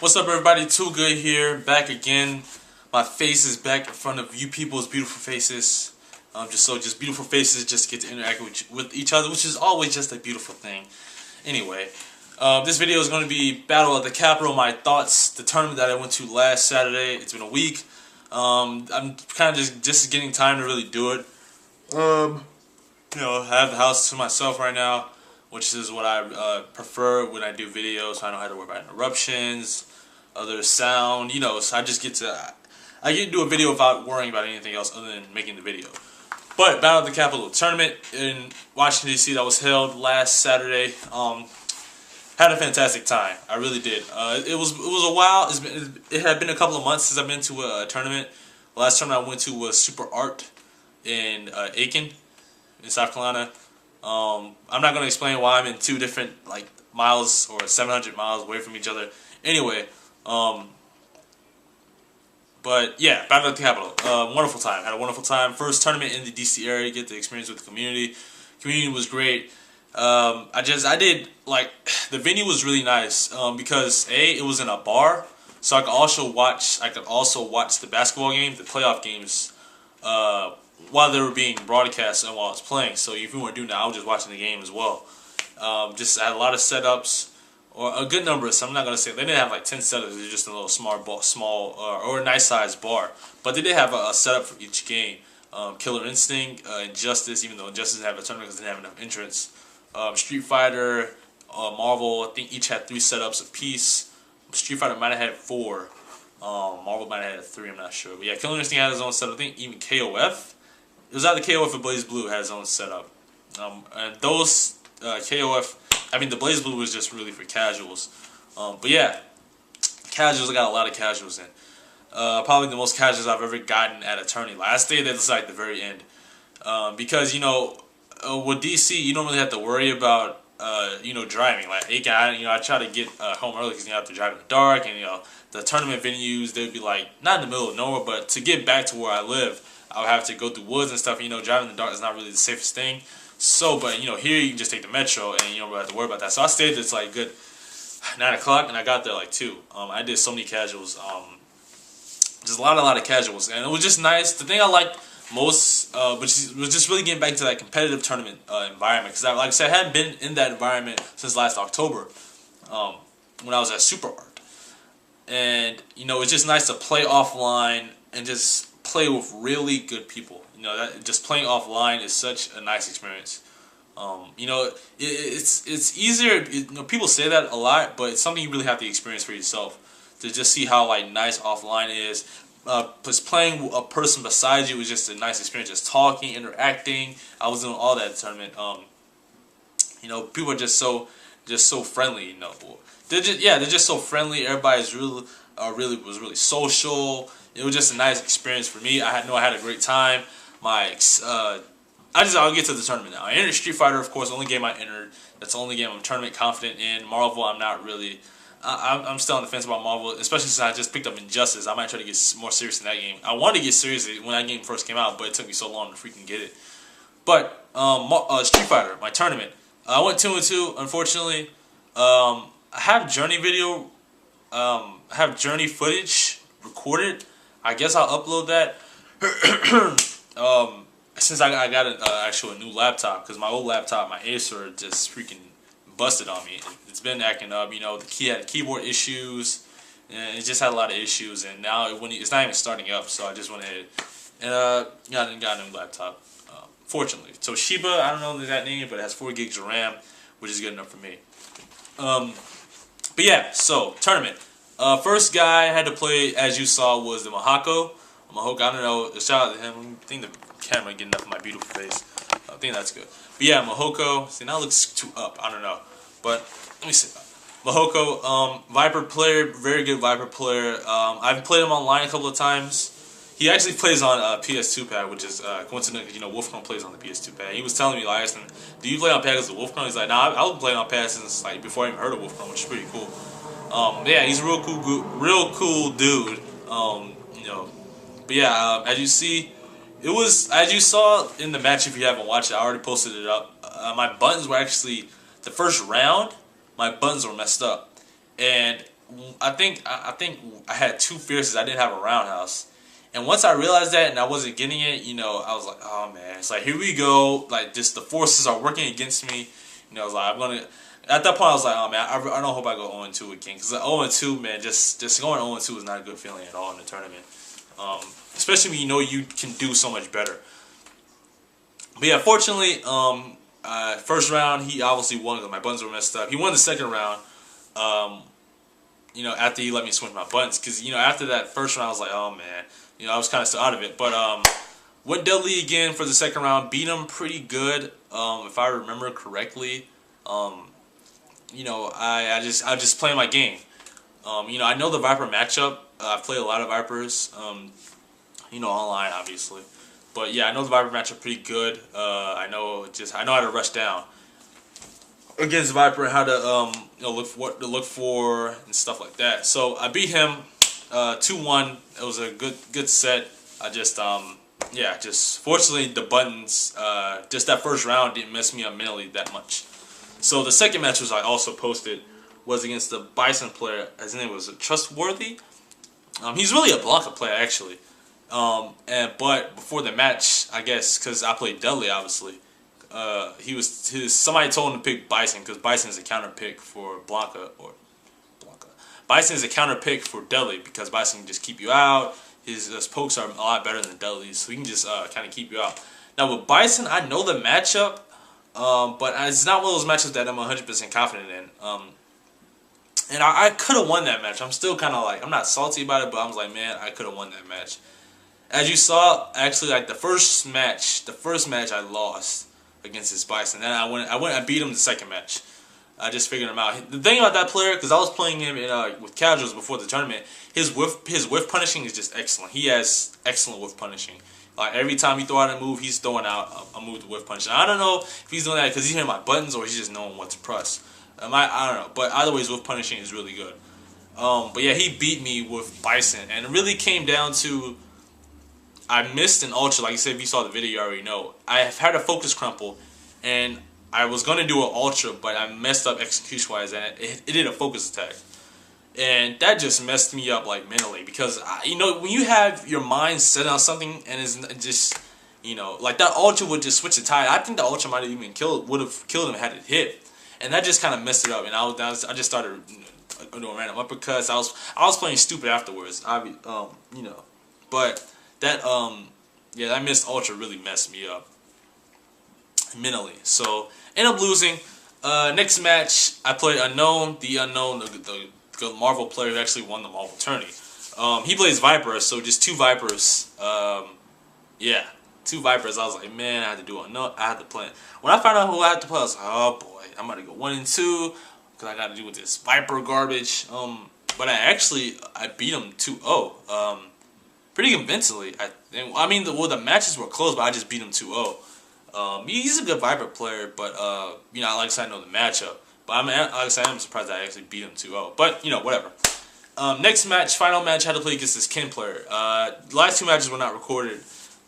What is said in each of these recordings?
What's up, everybody? Too Good here, back again. My face is back in front of you people's beautiful faces. Just beautiful faces just get to interact with each other, which is always just a beautiful thing. Anyway, this video is going to be Battle at the Capitol, my thoughts, the tournament that I went to last Saturday. It's been a week. I'm kind of just getting time to really do it. I have the house to myself right now, which is what I prefer when I do videos. So I don't have to worry about interruptions, other sound, so I get to do a video without worrying about anything else other than making the video. But Battle of the Capitol tournament in Washington, D.C. that was held last Saturday, had a fantastic time. I really did. It was a while. It had been a couple of months since I've been to a tournament. The last tournament I went to was Super Art in Aiken, in South Carolina. I'm not going to explain why I'm in two different miles or 700 miles away from each other. Anyway, but yeah, Battle at the Capitol. Wonderful time. Had a wonderful time. First tournament in the DC area. Get the experience with the community. Community was great. I did the venue was really nice because it was in a bar, so I could also watch the basketball game, the playoff games, while they were being broadcast and while I was playing. So if you weren't doing that, I was just watching the game as well. I had a lot of setups, or a good number of some. I'm not gonna say they didn't have 10 setups. It was just a little small or a nice sized bar, but they did have a setup for each game. Killer Instinct, Injustice, even though Injustice didn't have a tournament because they didn't have enough entrants. Street Fighter, Marvel, I think each had 3 setups apiece. Street Fighter might have had 4. Marvel might have had 3. I'm not sure. But yeah, Killer Instinct had his own setup. I think even KOF. It was either KOF or Blaze Blue had his own setup. And those KOF, the Blaze Blue was just really for casuals. But yeah, casuals, I got a lot of casuals in. Probably the most casuals I've ever gotten at a tourney. I stayed at the very end. Because, with DC, you don't really have to worry about, driving. Aiken, I try to get home early because you have to drive in the dark. And, the tournament venues, they'd be not in the middle of nowhere, but to get back to where I live, I would have to go through woods and stuff. Driving in the dark is not really the safest thing. So, but, here you can just take the metro and you don't really have to worry about that. So I stayed at good 9 o'clock and I got there 2. I did so many casuals. Just a lot of casuals. And it was just nice. The thing I liked most, was just really getting back to that competitive tournament environment. Because, like I said, I hadn't been in that environment since last October when I was at Super Art. And, it's just nice to play offline and just play with really good people. Just playing offline is such a nice experience. It's easier. People say that a lot, but it's something you really have to experience for yourself to just see how nice offline is. Just playing a person beside you was just a nice experience. Just talking, interacting. I was doing all that at the tournament. People are just so friendly. They're just so friendly. Everybody's was really social. It was just a nice experience for me. I had a great time. I'll get to the tournament now. I entered Street Fighter, of course, the only game I entered. That's the only game I'm tournament confident in. Marvel, I'm not really. I'm still on the fence about Marvel, especially since I just picked up Injustice. I might try to get more serious in that game. I wanted to get serious when that game first came out, but it took me so long to freaking get it. But Street Fighter, my tournament, I went 2-2. Unfortunately, I have Journey video. I have Journey footage recorded. I guess I'll upload that. Since I got a new laptop, because my old laptop, my Acer, just freaking busted on me. It's been acting up. The key had keyboard issues, and it just had a lot of issues. And now it's not even starting up. So I just went ahead and got a new laptop. Fortunately, Toshiba, I don't know that name, but it has 4 gigs of RAM, which is good enough for me. But yeah, so tournament. First guy I had to play, as you saw, was the Mahako. I don't know. Shout out to him. I think the camera getting up in my beautiful face. I think that's good. But yeah, Mahoko. See, now it looks too up. I don't know. But let me see. Mahoko, Viper player, very good Viper player. I've played him online a couple of times. He actually plays on PS2 pad, which is coincidental because Wolfcron plays on the PS2 pad. He was telling me, I asked him, "Do you play on pad as the Wolfcron?" He's like, "Nah, I was playing on pad since before I even heard of Wolfcron," which is pretty cool. Yeah, he's a real cool dude. But yeah, as you see, as you saw in the match, if you haven't watched it, I already posted it up. My buttons were actually, the first round, my buttons were messed up. And I think I had two fierces. I didn't have a roundhouse, and once I realized that and I wasn't getting it, I was like, oh man, it's like here we go. Like just the forces are working against me. I was like, I'm gonna. At that point, I was like, oh man, I don't hope I go 0-2 again, because 0-2, man, just going 0-2 is not a good feeling at all in the tournament. Especially when you know you can do so much better. But yeah, fortunately, first round he obviously won because my buttons were messed up. He won the second round. After he let me switch my buttons, because after that first round I was like, oh man, I was kind of still out of it. But went Dudley again for the second round, beat him pretty good, if I remember correctly. I just play my game. I know the Viper matchup. I've played a lot of Vipers, online obviously. But yeah, I know the Viper matchup pretty good. I know how to rush down against Viper and how to look for what to look for and stuff like that. So I beat him 2-1. It was a good set. I just fortunately the buttons just that first round didn't mess me up mentally that much. So the second match was I also posted was against the Bison player. His name was Trustworthy. He's really a Blanka player actually. But before the match, I guess because I played Dudley obviously. Somebody told him to pick Bison because Bison is a counter pick for Blanka. Bison is a counter pick for Dudley because Bison can just keep you out. His pokes are a lot better than Dudley's, so he can just kind of keep you out. Now with Bison, I know the matchup, but it's not one of those matchups that I'm 100% confident in. And I could have won that match. I'm still kind of like, I'm not salty about it, but I was like, man, I could have won that match. As you saw, actually, like the first match I lost against this Bison. Then I beat him the second match. I just figured him out. The thing about that player, because I was playing him with casuals before the tournament, his whiff punishing is just excellent. He has excellent whiff punishing. Like every time you throw out a move, he's throwing out a move to whiff punishing. I don't know if he's doing that because he's hitting my buttons or he's just knowing what to press. I don't know, but either way, his whiff punishing is really good. But yeah, he beat me with Bison, and it really came down to I missed an ultra. Like you said, if you saw the video, you already know. I have had a focus crumple, and I was going to do an ultra, but I messed up execution-wise, and it did a focus attack. And that just messed me up, like, mentally. Because, when you have your mind set on something, and it's just, like that ultra would just switch the tide. I think the ultra might have even would have killed him had it hit. And that just kind of messed it up. And I just started doing random uppercuts. I was playing stupid afterwards. But that, that missed ultra really messed me up mentally. So, ended up losing. Next match, I played Unknown, the Marvel player who actually won the Marvel tourney. He plays Viper, so just two Vipers. Two Vipers. I was like, man, I had to do Unknown. I had to play. When I found out who I had to play, I was like, oh boy, I'm about to go 1-2 because I got to do with this Viper garbage. But I beat him 2-0. Pretty convincingly. The matches were close, but I just beat him 2-0. He's a good Viper player, but like I said, I know the matchup. But I'm surprised that I actually beat him 2-0. But whatever. Next match, final match, I had to play against this Ken player. The last two matches were not recorded.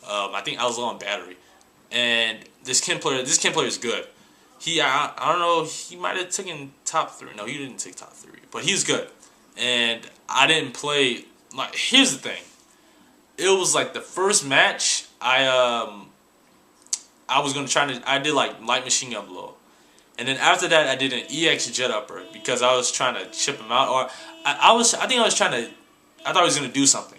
I think I was low on battery, and this Ken player is good. I don't know, he might have taken top 3. No, he didn't take top 3, but he's good. And I didn't play. Like, here's the thing. It was like the first match. I was gonna I did like light machine gun blow, and then after that I did an EX jet upper because I was trying to chip him out, or I thought he was gonna do something,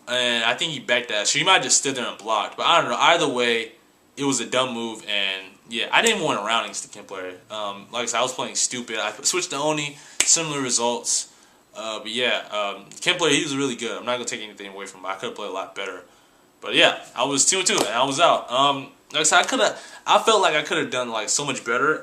and I think he backed that. So he might have just stood there and blocked, but I don't know. Either way, it was a dumb move, and yeah, I didn't want to round against the Ken player. Like I said, I was playing stupid. I switched to Oni, similar results. But yeah, Ken player, he was really good. I'm not gonna take anything away from him. I could have played a lot better. But yeah, I was 2-2 and I was out. Like I said, I felt like I could have done like so much better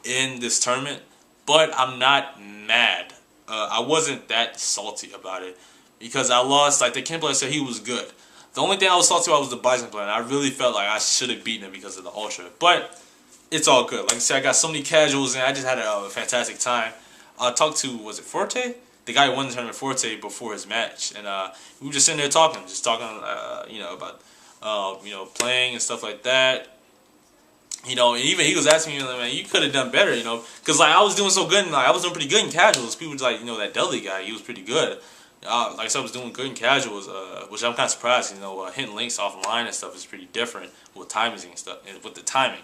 in this tournament, but I'm not mad. I wasn't that salty about it because I lost. Like the Ken player said, he was good. The only thing I was salty about was the Bison player, and I really felt like I should have beaten him because of the ultra. But it's all good. Like I said, I got so many casuals, and I just had a fantastic time. I talked to, was it Forte? The guy who won the tournament, Forte, before his match, and we were just sitting there talking, about playing and stuff like that. You know, and even he was asking me, like, man, you could have done better, you know, because like I was doing so good, and like I was doing pretty good in casuals. People was like, you know, that Dudley guy, he was pretty good. Like I said, I was doing good in casuals, which I'm kind of surprised. You know, hitting links offline and stuff is pretty different with timings and stuff, and with the timing.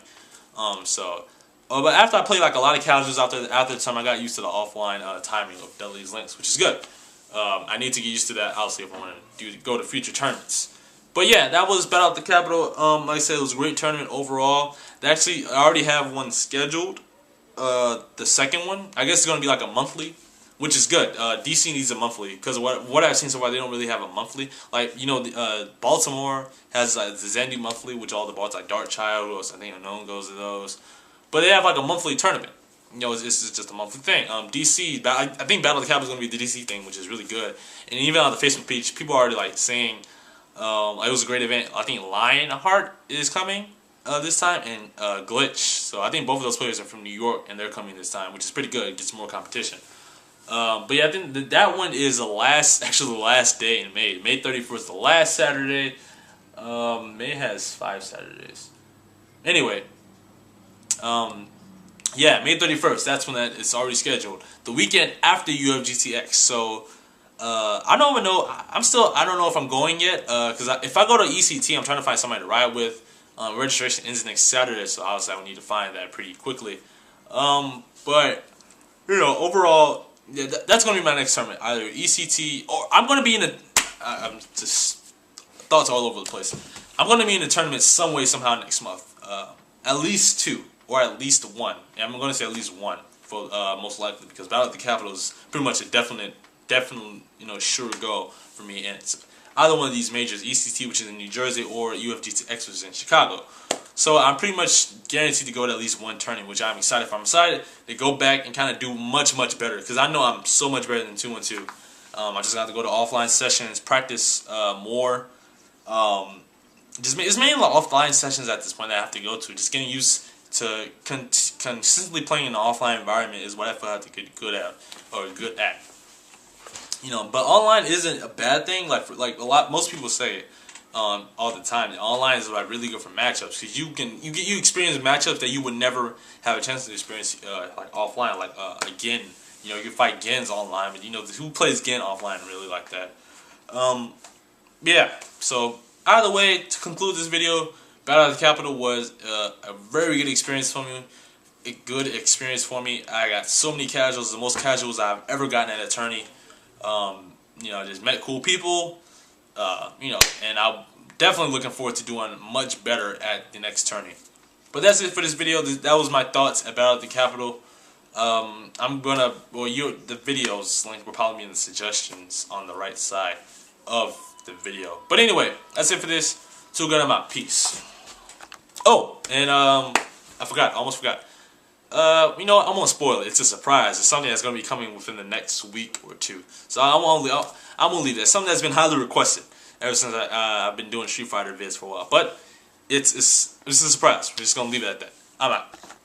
But after I played like a lot of casuals after the time, I got used to the offline timing of Dudley's links, which is good. I need to get used to that, obviously, if I want to go to future tournaments. But yeah, that was Battle at the Capitol. Like I said, it was a great tournament overall. Actually, I already have one scheduled. The second one, I guess it's gonna be like a monthly, which is good. DC needs a monthly because what I've seen so far, they don't really have a monthly. Like you know, Baltimore has the Zandy monthly, which all the balls like Darkchild, who else I think Unknown goes to those. But they have like a monthly tournament. You know, it's just a monthly thing. DC, I think Battle of the Capitol is gonna be the DC thing, which is really good. And even on the Facebook page, people are already like saying. It was a great event. I think Lionheart is coming this time, and Glitch. So I think both of those players are from New York, and they're coming this time, which is pretty good. It gets more competition. But yeah, I think that one is the last day in May. May 31st, the last Saturday. May has 5 Saturdays. Anyway, yeah, May 31st. That's when it's already scheduled. The weekend after UFGTX. So. I don't even know. I don't know if I'm going yet. Because if I go to ECT, I'm trying to find somebody to ride with. Registration ends next Saturday, so obviously I would need to find that pretty quickly. But you know, overall, yeah, that's gonna be my next tournament. Either ECT or I'm gonna be in a. I'm just thoughts all over the place. I'm gonna be in a tournament some way somehow next month. At least 2 or at least 1. And I'm gonna say at least 1 for most likely because Battle at the Capitol is pretty much a definite, you know, sure go for me, and it's either one of these majors, ECT, which is in New Jersey, or UFGTX, which is in Chicago. So I'm pretty much guaranteed to go to at least 1 tournament, which I'm excited for. I'm excited to go back and kind of do much better, because I know I'm so much better than 2-1-2. I just have to go to offline sessions, practice more. It's mainly like offline sessions at this point that I have to go to. Just getting used to consistently playing in an offline environment is what I feel I have to get good at. You know, but online isn't a bad thing. Like most people say it all the time. Online is like really good for matchups because you experience matchups that you would never have a chance to experience like offline. Like Gen, you know, you can fight Gens online, but you know who plays Gen offline really like that. Yeah. So either way, to conclude this video, Battle of the Capitol was a very good experience for me. A good experience for me. I got so many casuals, the most casuals I've ever gotten at a tourney. You know, I just met cool people, you know, and I'm definitely looking forward to doing much better at the next tourney. But that's it for this video. That was my thoughts about the Capitol. The videos link will probably be in the suggestions on the right side of the video. But anyway, that's it for this. Too good, I'm out. Peace. Oh, and I almost forgot. You know what? I'm gonna spoil it. It's a surprise. It's something that's gonna be coming within the next week or 2. So I'm gonna leave that. Something that's been highly requested ever since I've been doing Street Fighter vids for a while. But it's a surprise. We're just gonna leave it at that. I'm out.